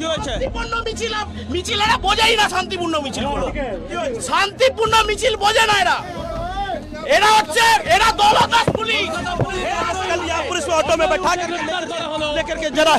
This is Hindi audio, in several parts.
কি হয়েছে? শান্তিপূর্ণ মিছিল এরা বোঝেই না। শান্তিপূর্ণ মিছিল হলো, শান্তিপূর্ণ মিছিল বোঝে না এরা। এরা হচ্ছে এরা দলদাস পুলিশ। पुलिस में ऑटो में बैठा कर लेकर के जरा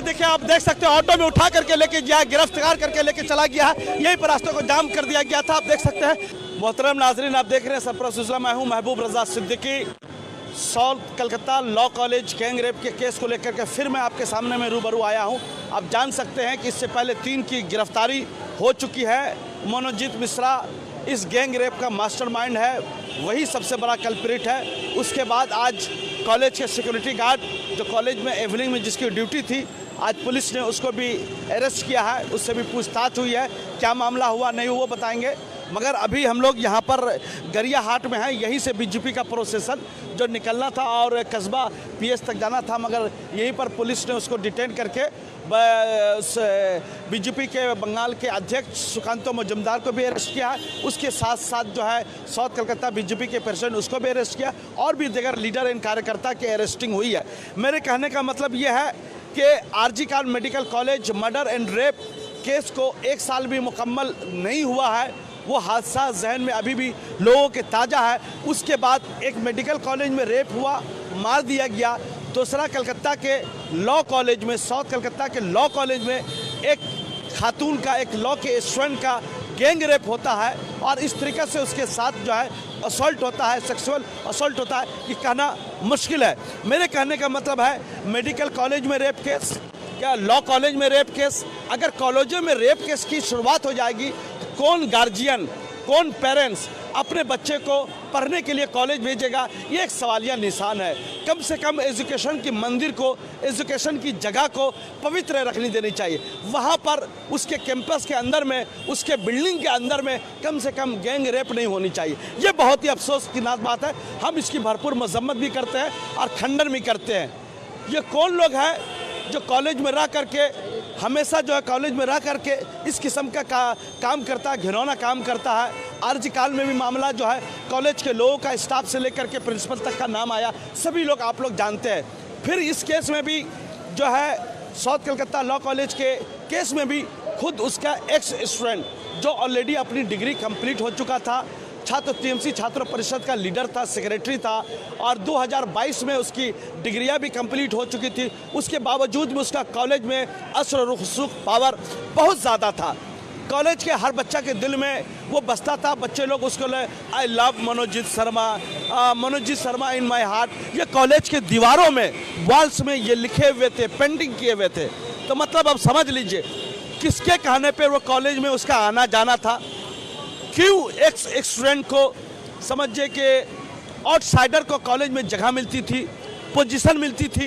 देखिए, आप देख सकते हैं ऑटो में उठा करके लेके गया, गिरफ्तार करके लेके चला गया। यहीं पर रास्तों को जाम कर दिया गया था, आप देख सकते हैं। मोहतरम नाजरीन, आप देख रहे हैं सरफराज सिलसिला, मैं हूं Mehboob Raza Siddiqui. South Calcutta law college gang rape के केस को लेकर के फिर मैं आपके सामने में रूबरू आया हूं। आप जान सकते हैं कि इससे पहले 3 की गिरफ्तारी हो चुकी है। मनोजीत मिश्रा इस गैंग रेप का मास्टरमाइंड है, वही सबसे बड़ा कल्प्रिट है। उसके बाद आज कॉलेज के सिक्योरिटी गार्ड जो कॉलेज में इवनिंग में जिसकी ड्यूटी थी, आज पुलिस ने उसको भी अरेस्ट किया है, उससे भी पूछताछ हुई है। क्या मामला हुआ नहीं हुआ बताएंगे। मगर अभी हम लोग यहाँ पर गरिया हाट में हैं, यहीं से बीजेपी का प्रोसेसन जो निकलना था और कस्बा पीएस तक जाना था, मगर यहीं पर पुलिस ने उसको डिटेन करके बीजेपी के बंगाल के अध्यक्ष सुकांतो मजुमदार को भी अरेस्ट किया है। उसके साथ साथ जो है साउथ कलकत्ता बीजेपी के प्रेसिडेंट उसको भी अरेस्ट किया और भी दीगर लीडर एंड कार्यकर्ता की अरेस्टिंग हुई है। मेरे कहने का मतलब ये है कि RG Khan medical college murder and rape case को 1 साल भी मुकम्मल नहीं हुआ है, वो हादसा जहन में अभी भी लोगों के ताज़ा है। उसके बाद एक मेडिकल कॉलेज में रेप हुआ, मार दिया गया। दूसरा कलकत्ता के लॉ कॉलेज में, साउथ कलकत्ता के लॉ कॉलेज में एक खातून का, एक लॉ के स्टूडेंट का गैंग रेप होता है और इस तरीके से उसके साथ जो है असॉल्ट होता है, सेक्सुअल असॉल्ट होता है कि कहना मुश्किल है। मेरे कहने का मतलब है मेडिकल कॉलेज में रेप केस, क्या लॉ कॉलेज में रेप केस, अगर कॉलेजों में रेप केस की शुरुआत हो जाएगी, कौन गार्जियन, कौन पेरेंट्स अपने बच्चे को पढ़ने के लिए कॉलेज भेजेगा? ये एक सवालिया निशान है। कम से कम एजुकेशन की मंदिर को, एजुकेशन की जगह को पवित्र रखनी देनी चाहिए। वहाँ पर उसके कैंपस के अंदर में, उसके बिल्डिंग के अंदर में कम से कम गैंग रेप नहीं होनी चाहिए। ये बहुत ही अफसोस की बात है। हम इसकी भरपूर मजम्मत भी करते हैं और खंडन भी करते हैं। ये कौन लोग हैं जो कॉलेज में रह करके हमेशा जो है कॉलेज में रह करके इस किस्म का काम करता है, घिनौना काम करता है। आरजी काल में भी मामला जो है कॉलेज के लोगों का, स्टाफ से लेकर के प्रिंसिपल तक का नाम आया, सभी लोग आप लोग जानते हैं। फिर इस केस में भी जो है साउथ कलकत्ता लॉ कॉलेज के केस में भी खुद उसका एक्स स्टूडेंट जो ऑलरेडी अपनी डिग्री कंप्लीट हो चुका था, छात्र टीएमसी छात्र परिषद का लीडर था, सेक्रेटरी था और 2022 में उसकी डिग्रियां भी कंप्लीट हो चुकी थी। उसके बावजूद भी उसका कॉलेज में असर रुख पावर बहुत ज़्यादा था। कॉलेज के हर बच्चा के दिल में वो बसता था। बच्चे लोग उसको I love Manojit Sharma in my heart, ये कॉलेज के दीवारों में, वॉल्स में ये लिखे हुए थे, पेंटिंग किए हुए थे। तो मतलब अब समझ लीजिए किसके कहने पर वो कॉलेज में उसका आना जाना था। क्यों एक स्टूडेंट को समझिए कि आउटसाइडर को कॉलेज में जगह मिलती थी, पोजीशन मिलती थी,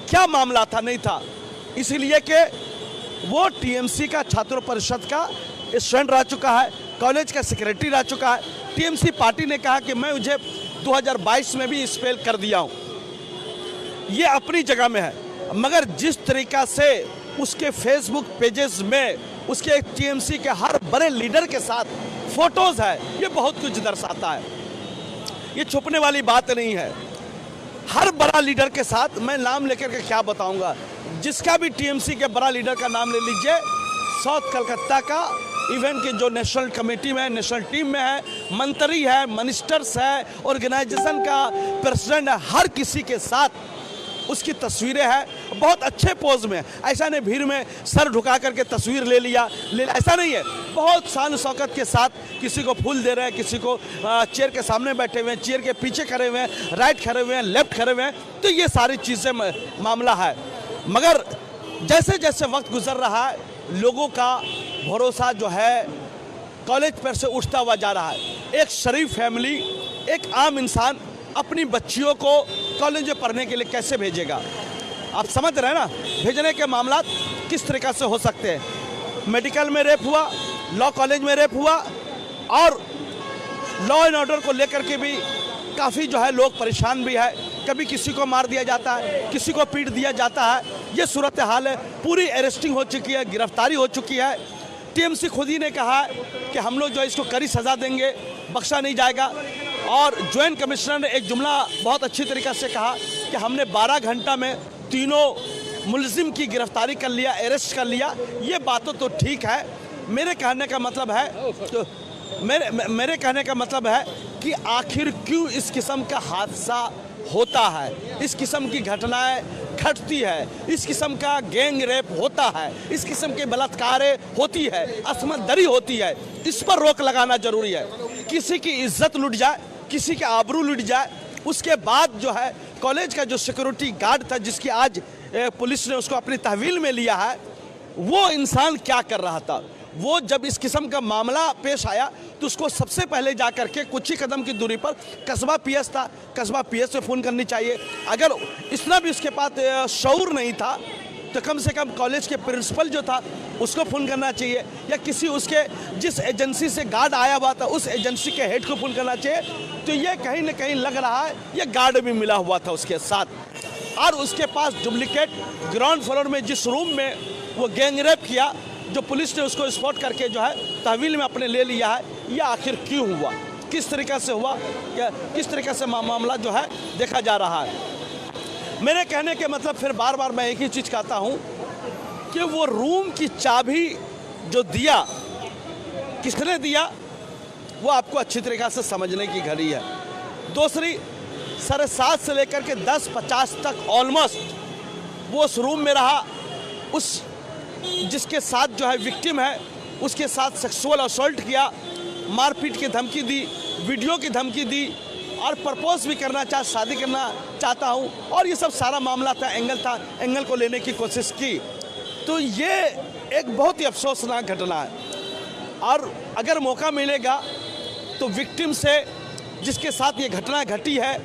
क्या मामला था? नहीं था। इसीलिए कि वो टीएमसी का छात्र परिषद का स्टूडेंट रह चुका है, कॉलेज का सेक्रेटरी रह चुका है। टीएमसी पार्टी ने कहा कि मैं मुझे 2022 में भी स्पेल कर दिया हूँ, ये अपनी जगह में है। मगर जिस तरीका से उसके फेसबुक पेजेस में उसके टीएमसी के हर बड़े लीडर के साथ फोटोज है, ये बहुत कुछ दर्शाता है। ये छुपने वाली बात नहीं है। हर बड़ा लीडर के साथ मैं नाम लेकर के क्या बताऊंगा, जिसका भी टीएमसी के बड़ा लीडर का नाम ले लीजिए, साउथ कलकत्ता का इवेंट के जो नेशनल कमेटी में, नेशनल टीम में है, मंत्री है, मिनिस्टर्स है, ऑर्गेनाइजेशन का प्रेसिडेंट है, हर किसी के साथ उसकी तस्वीरें हैं बहुत अच्छे पोज में। ऐसा नहीं भीड़ में सर झुका करके तस्वीर ले लिया, ऐसा नहीं है। बहुत शान शौकत के साथ किसी को फूल दे रहे हैं, किसी को चेयर के सामने बैठे हुए हैं, चेयर के पीछे खड़े हुए हैं, राइट खड़े हुए हैं, लेफ्ट खड़े हुए हैं। तो ये सारी चीज़ें मामला है। मगर जैसे जैसे वक्त गुजर रहा है, लोगों का भरोसा जो है कॉलेज पर से उठता हुआ जा रहा है। एक शरीफ फैमिली, एक आम इंसान अपनी बच्चियों को कॉलेज में पढ़ने के लिए कैसे भेजेगा? आप समझ रहे हैं ना, भेजने के मामला किस तरीक़ा से हो सकते हैं। मेडिकल में रेप हुआ, लॉ कॉलेज में रेप हुआ और लॉ एंड ऑर्डर को लेकर के भी काफ़ी जो है लोग परेशान भी है। कभी किसी को मार दिया जाता है, किसी को पीट दिया जाता है। ये सूरत हाल है। पूरी अरेस्टिंग हो चुकी है, गिरफ्तारी हो चुकी है। टीएमसी खुद ही ने कहा कि हम लोग जो इसको कड़ी सज़ा देंगे, बख्शा नहीं जाएगा। और ज्वाइंट कमिश्नर ने एक जुमला बहुत अच्छी तरीक़े से कहा कि हमने 12 घंटा में तीनों मुलजिम की गिरफ्तारी कर लिया, अरेस्ट कर लिया, ये बातें तो ठीक है। मेरे कहने का मतलब है तो मेरे कहने का मतलब है कि आखिर क्यों इस किस्म का हादसा होता है, इस किस्म की घटनाएं घटती है, इस किस्म का गैंग रेप होता है, इस किस्म के बलात्कारें होती है, असमत दरी होती है। इस पर रोक लगाना जरूरी है। किसी की इज्जत लुट जाए, किसी के आबरू लुट जाए, उसके बाद जो है कॉलेज का जो सिक्योरिटी गार्ड था, जिसकी आज पुलिस ने उसको अपनी तहवील में लिया है, वो इंसान क्या कर रहा था? वो जब इस किस्म का मामला पेश आया तो उसको सबसे पहले जा करके कुछ ही कदम की दूरी पर कस्बा पीएस था, कस्बा पीएस से फ़ोन करनी चाहिए। अगर इतना भी उसके पास शऊर नहीं था तो कम से कम कॉलेज के प्रिंसिपल जो था उसको फ़ोन करना चाहिए, या किसी उसके जिस एजेंसी से गार्ड आया हुआ था उस एजेंसी के हेड को फ़ोन करना चाहिए। तो ये कहीं ना कहीं लग रहा है ये गार्ड भी मिला हुआ था उसके साथ, और उसके पास डुप्लीकेट ग्राउंड फ्लोर में जिस रूम में वो गैंग रेप किया, जो पुलिस ने उसको स्पॉट करके जो है तहवील में अपने ले लिया है, यह आखिर क्यों हुआ, किस तरीक़ा से हुआ, किस तरीक़े से मामला जो है देखा जा रहा है। मेरे कहने के मतलब फिर बार बार मैं एक ही चीज़ कहता हूँ कि वो रूम की चाबी जो दिया, किसने दिया, वो आपको अच्छी तरीक़ा से समझने की घड़ी है। दूसरी, 7:30 से लेकर के 10:50 तक ऑलमोस्ट वो उस रूम में रहा, उस जिसके साथ जो है विक्टिम है उसके साथ सेक्सुअल असॉल्ट किया, मारपीट की धमकी दी, वीडियो की धमकी दी, और प्रपोज भी करना शादी करना चाहता हूँ, और ये सब सारा मामला था, एंगल को लेने की कोशिश की। तो ये एक बहुत ही अफसोसनाक घटना है, और अगर मौका मिलेगा तो विक्टिम से जिसके साथ ये घटना घटी है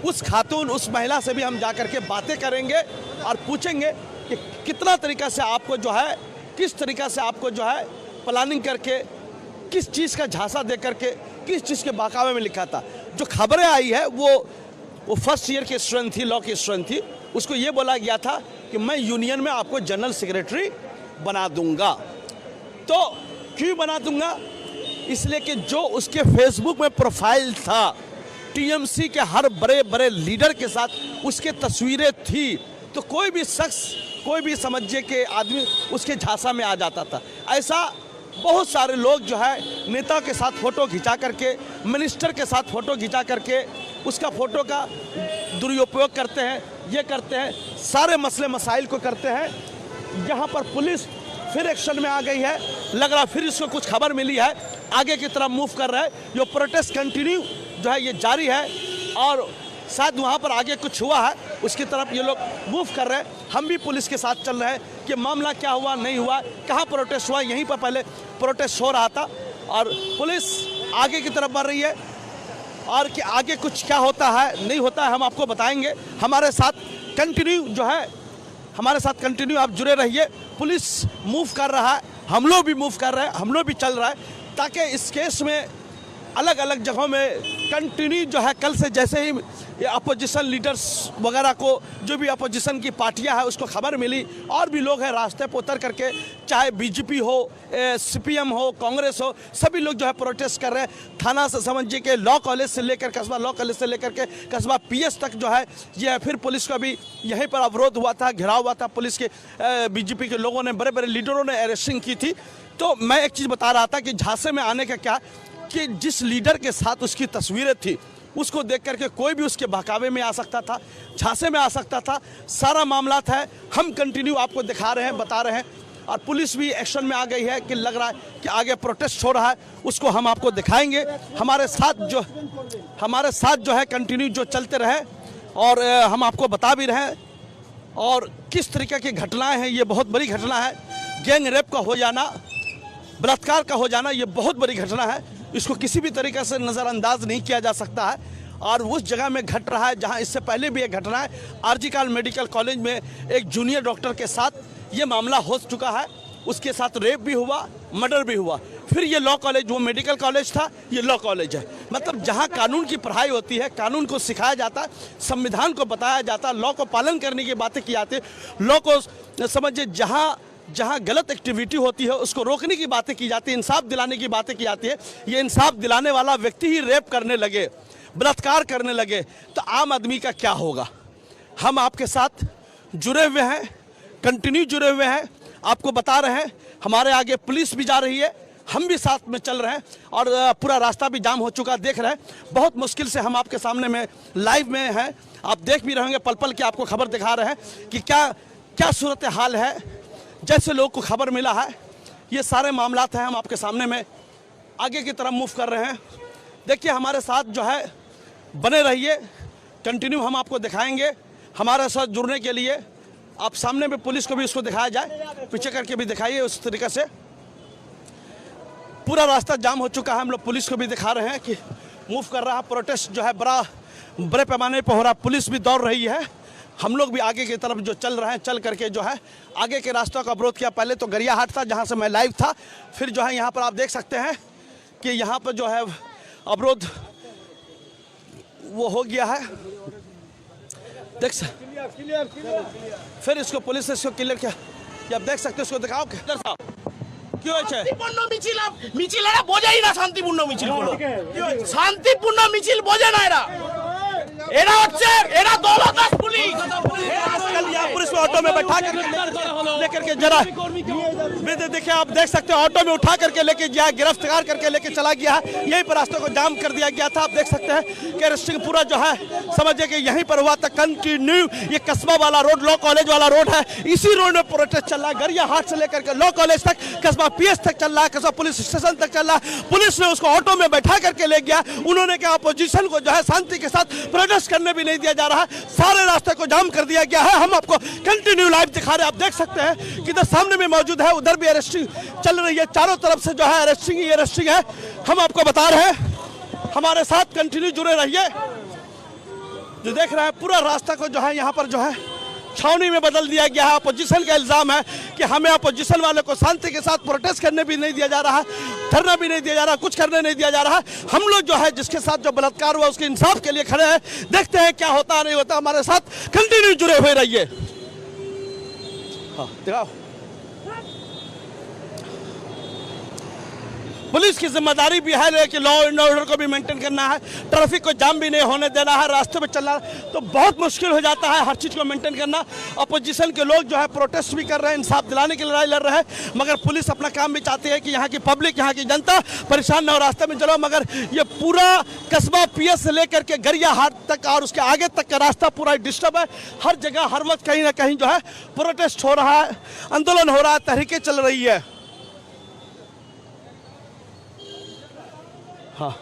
उस खातून, उस महिला से भी हम जा कर के बातें करेंगे और पूछेंगे कि कितना तरीक़ा से आपको जो है, किस तरीक़ा से आपको जो है प्लानिंग करके, किस चीज़ का झांसा दे करके, किस चीज़ के बहकावे में लिखा था। जो खबरें आई है वो फर्स्ट ईयर की स्टूडेंट थी, लॉ की स्टूडेंट थी, उसको ये बोला गया था कि मैं यूनियन में आपको जनरल सेक्रेटरी बना दूंगा। तो क्यों बना दूंगा? इसलिए कि जो उसके फेसबुक में प्रोफाइल था, टीएमसी के हर बड़े बड़े लीडर के साथ उसके तस्वीरें थी, तो कोई भी शख्स, कोई भी समझिए कि आदमी उसके झांसा में आ जाता था। ऐसा बहुत सारे लोग जो है नेता के साथ फ़ोटो खिंचा करके, मिनिस्टर के साथ फ़ोटो खिंचा करके उसका फ़ोटो का दुरुपयोग करते हैं, ये करते हैं, सारे मसले मसाइल को करते हैं। यहाँ पर पुलिस फिर एक्शन में आ गई है, लग रहा फिर इसको कुछ खबर मिली है, आगे की तरफ मूव कर रहा है। जो प्रोटेस्ट कंटिन्यू जो है ये जारी है, और शायद वहाँ पर आगे कुछ हुआ है उसकी तरफ ये लोग मूव कर रहे हैं। हम भी पुलिस के साथ चल रहे हैं कि मामला क्या हुआ, नहीं हुआ, कहाँ प्रोटेस्ट हुआ। यहीं पर पहले प्रोटेस्ट हो रहा था, और पुलिस आगे की तरफ बढ़ रही है, और कि आगे कुछ क्या होता है नहीं होता है हम आपको बताएंगे। हमारे साथ कंटिन्यू जो है, हमारे साथ कंटिन्यू आप जुड़े रहिए। पुलिस मूव कर रहा है, हम लोग भी मूव कर रहे हैं, हम लोग भी चल रहा है, ताकि इस केस में अलग अलग जगहों में कंटिन्यू जो है, कल से जैसे ही ये अपोजिशन लीडर्स वगैरह को, जो भी अपोजिशन की पार्टियां हैं उसको खबर मिली, और भी लोग हैं रास्ते पर उतर करके, चाहे बीजेपी हो, सीपीएम हो, कांग्रेस हो, सभी लोग जो है प्रोटेस्ट कर रहे हैं। थाना से समझिए कि लॉ कॉलेज से लेकर, कस्बा लॉ कॉलेज से लेकर के कस्बा पीएस तक जो है ये है। फिर पुलिस का भी यहीं पर अवरोध हुआ था, घेराव हुआ था, पुलिस के बीजेपी के लोगों ने, बड़े बड़े लीडरों ने अरेस्टिंग की थी। तो मैं एक चीज़ बता रहा था कि झांसे में आने का क्या, कि जिस लीडर के साथ उसकी तस्वीरें थी उसको देख करके कोई भी उसके बहकावे में आ सकता था, झांसे में आ सकता था। सारा मामला है, हम कंटिन्यू आपको दिखा रहे हैं, बता रहे हैं, और पुलिस भी एक्शन में आ गई है कि लग रहा है कि आगे प्रोटेस्ट हो रहा है, उसको हम आपको दिखाएंगे। हमारे साथ जो है कंटिन्यू जो चलते रहे, और हम आपको बता भी रहे हैं। और किस तरीके की घटनाएं हैं, ये बहुत बड़ी घटना है। गैंग रेप का हो जाना, बलात्कार का हो जाना, ये बहुत बड़ी घटना है। इसको किसी भी तरीके से नज़रअंदाज नहीं किया जा सकता है, और उस जगह में घट रहा है जहां इससे पहले भी एक घटना है। आरजी मेडिकल कॉलेज में एक जूनियर डॉक्टर के साथ ये मामला हो चुका है, उसके साथ रेप भी हुआ, मर्डर भी हुआ। फिर ये लॉ कॉलेज, वो मेडिकल कॉलेज था, ये लॉ कॉलेज है। मतलब जहां कानून की पढ़ाई होती है, कानून को सिखाया जाता है, संविधान को बताया जाता है, लॉ को पालन करने की बातें की जाती है, लॉ को समझिए जहां गलत एक्टिविटी होती है उसको रोकने की बातें की जाती है, इंसाफ दिलाने की बातें की जाती है। ये इंसाफ दिलाने वाला व्यक्ति ही रेप करने लगे, बलात्कार करने लगे, तो आम आदमी का क्या होगा? हम आपके साथ जुड़े हुए हैं, कंटिन्यू जुड़े हुए हैं, आपको बता रहे हैं। हमारे आगे पुलिस भी जा रही है, हम भी साथ में चल रहे हैं और पूरा रास्ता भी जाम हो चुका, देख रहे हैं। बहुत मुश्किल से हम आपके सामने में लाइव में हैं, आप देख भी रहे होंगे, पल पल की आपको खबर दिखा रहे हैं कि क्या क्या सूरत हाल है। जैसे लोग को खबर मिला है, ये सारे मामलात हैं, हम आपके सामने में आगे की तरफ मूव कर रहे हैं। देखिए हमारे साथ जो है बने रहिए, कंटिन्यू हम आपको दिखाएंगे। हमारे साथ जुड़ने के लिए आप सामने में पुलिस को भी इसको दिखाया जाए, पीछे करके भी दिखाइए उस तरीके से। पूरा रास्ता जाम हो चुका है, हम लोग पुलिस को भी दिखा रहे हैं कि मूव कर रहा है। प्रोटेस्ट जो है बड़े पैमाने पर हो रहा है, पुलिस भी दौड़ रही है। हम लोग भी आगे की तरफ जो चल रहे हैं, चल करके जो है आगे के रास्तों का अवरोध किया। पहले तो गरियाहाट था जहां से मैं लाइव था, फिर जो है यहाँ पर आप देख सकते हैं कि यहाँ पर जो है अवरोध वो हो गया है, देख फिर इसको पुलिस ने इसको क्लियर किया। ये आप देख सकते हो, इसको दिखाओ কি হয়েছে? শান্তিপূর্ণ মিছিল এরা বোঝেই না শান্তিপূর্ণ মিছিল গুলো। শান্তিপূর্ণ মিছিল বোঝে না এরা। এরা হচ্ছে এরা দলদাস পুলিশ। पुलिस में ऑटो में बैठा कर लेकर के जरा देखिए, आप देख सकते हैं ऑटो में उठा करके लेके गया, गिरफ्तार करके लेके चला गया है। यहीं पर रास्ते को जाम कर दिया गया था। आप देख सकते हैं कि अरेस्टिंग पूरा जो है समझिए कि यहीं पर हुआ था। कंटिन्यू ये कस्बा वाला रोड, लॉ कॉलेज वाला रोड है, इसी रोड में प्रोटेस्ट चल रहा है। गरियाहाट से लेकर के लॉ कॉलेज तक, कस्बा पीएस तक चल रहा है, कस्बा पुलिस स्टेशन तक चल रहा है। पुलिस ने उसको ऑटो में बैठा करके ले गया। उन्होंने कहा अपोजिशन को जो है शांति के साथ प्रोटेस्ट करने भी नहीं दिया जा रहा है, सारे रास्ते को जाम कर दिया गया है। हम आपको कंटिन्यू लाइव दिखा रहे हैं, आप देख सकते हैं कि इधर सामने में मौजूद है, उधर भी अरेस्टिंग चल रही है। चारों तरफ से जो है अरेस्टिंग ही अरेस्टिंग है। हम आपको बता रहे हैं, हमारे साथ कंटिन्यू जुड़े रहिए। जो देख रहे हैं पूरा रास्ता को जो है यहाँ पर जो है छावनी में बदल दिया गया है। अपोजिशन का इल्जाम है कि हमें अपोजिशन वाले को शांति के साथ प्रोटेस्ट करने भी नहीं दिया जा रहा है, धरना भी नहीं दिया जा रहा, कुछ करने नहीं दिया जा रहा। हम लोग जो है जिसके साथ जो बलात्कार हुआ उसके इंसाफ के लिए खड़े हैं। देखते हैं क्या होता नहीं होता, हमारे साथ कंटिन्यू जुड़े हुए रहिए। हाँ दिखाओ। पुलिस की जिम्मेदारी भी है कि लॉ एंड ऑर्डर को भी मेंटेन करना है, ट्रैफिक को जाम भी नहीं होने देना है, रास्ते में चलना तो बहुत मुश्किल हो जाता है हर चीज़ को मेंटेन करना। अपोजिशन के लोग जो है प्रोटेस्ट भी कर रहे हैं, इंसाफ दिलाने की लड़ाई लड़ रहे हैं, मगर पुलिस अपना काम भी चाहती है कि यहाँ की पब्लिक, यहाँ की जनता परेशान न हो, रास्ते में चलो। मगर ये पूरा कस्बा पीएस से लेकर के गरियाहाट तक और उसके आगे तक का रास्ता पूरा डिस्टर्ब है। हर जगह हर वक्त कहीं ना कहीं जो है प्रोटेस्ट हो रहा है, आंदोलन हो रहा है, तहरीकें चल रही है। हाँ,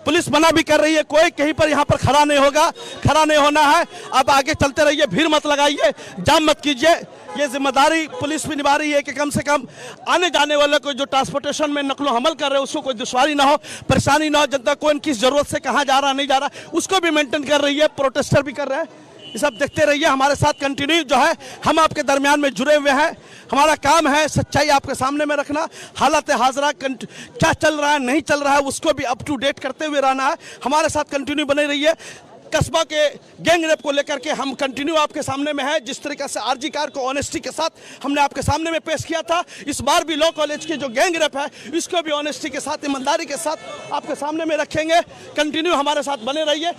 पुलिस मना भी कर रही है, कोई कहीं पर यहाँ पर खड़ा नहीं होगा, खड़ा नहीं होना है। अब आगे चलते रहिए, भीड़ मत लगाइए, जाम मत कीजिए। ये जिम्मेदारी पुलिस भी निभा रही है कि कम से कम आने जाने वाले को जो ट्रांसपोर्टेशन में नकलो हमल कर रहे हैं उसको कोई दुश्वारी ना हो, परेशानी ना हो, जनता कौन किस जरूरत से कहाँ जा रहा नहीं जा रहा उसको भी मेंटेन कर रही है, प्रोटेस्टर भी कर रहे हैं। ये सब देखते रहिए, हमारे साथ कंटिन्यू जो है हम आपके दरमियान में जुड़े हुए हैं। हमारा काम है सच्चाई आपके सामने में रखना, हालत हाजरा क्या चल रहा है नहीं चल रहा है उसको भी अप टू डेट करते हुए रहना है। हमारे साथ कंटिन्यू बने रहिए। कस्बा के गैंग रेप को लेकर के हम कंटिन्यू आपके सामने में है। जिस तरीके से आरजी कार को ऑनेस्टी के साथ हमने आपके सामने में पेश किया था, इस बार भी लॉ कॉलेज के जो गैंग रेप है इसको भी ऑनेस्टी के साथ, ईमानदारी के साथ आपके सामने में रखेंगे। कंटिन्यू हमारे साथ बने रहिए।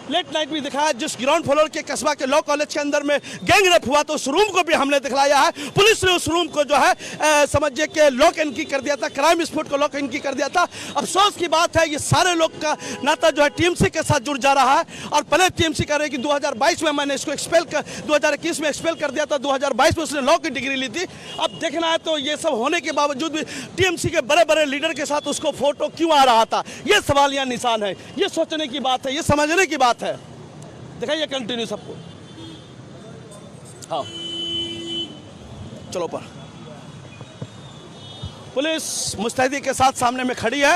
लेट नाइट भी दिखाया, जिस ग्राउंड फ्लोर के कस्बा के लॉ कॉलेज के अंदर में गैंग रेप हुआ तो उस रूम को भी हमने दिखलाया है। पुलिस ने उस रूम को जो है समझिए कि लॉक एंड की कर दिया था, क्राइम स्पॉट को लॉक एंड की कर दिया था। अफसोस की बात है ये सारे लोग का नाता जो है टीएमसी के साथ जुड़ जा रहा है। और पहले टीएमसी कर रही कि 2022 में मैंने इसको एक्सपेल कर 2021 में एक्सपेल कर दिया था, 2022 में उसने लॉ की डिग्री ली थी। अब देखना है तो ये सब होने के बावजूद भी टीएमसी के बड़े बड़े लीडर के साथ उसको फोटो क्यों आ रहा था, ये सवाल या निशान है। ये सोचने की बात है, ये समझने की बात है। दिखाइए कंटिन्यू सबको। हाँ चलो पर पुलिस मुस्तैदी के साथ सामने में खड़ी है।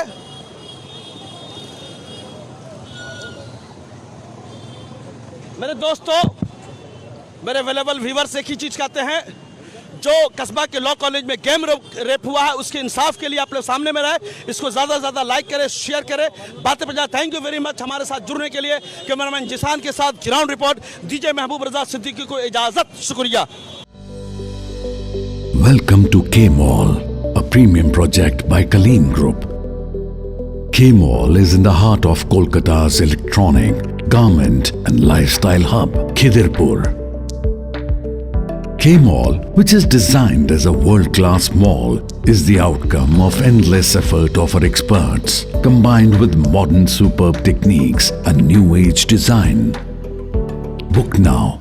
मेरे दोस्तों, मेरे अवेलेबल व्यूअर्स एक ही चीज कहते हैं, जो कस्बा के लॉ कॉलेज में गैंग रेप हुआ है उसके इंसाफ के लिए आप लोग सामने में रहे। इसको ज़्यादा से ज़्यादा लाइक करें, शेयर करें, बातें पर जाए। थैंक यू वेरी मच हमारे साथ जुड़ने के लिए। कैमरामैन जिसान के साथ ग्राउंड रिपोर्ट दीजिए महबूब रजा सिद्दीकी को इजाज़त। शुक्रिया। Welcome to K-Mall, a premium project by Kaleen Group. K-Mall is in the heart of Kolkata's electronic, garment and lifestyle hub, Khidirpur. K-Mall, which is designed as a world-class mall, is the outcome of endless effort of our experts, combined with modern superb techniques and new age design. Book now.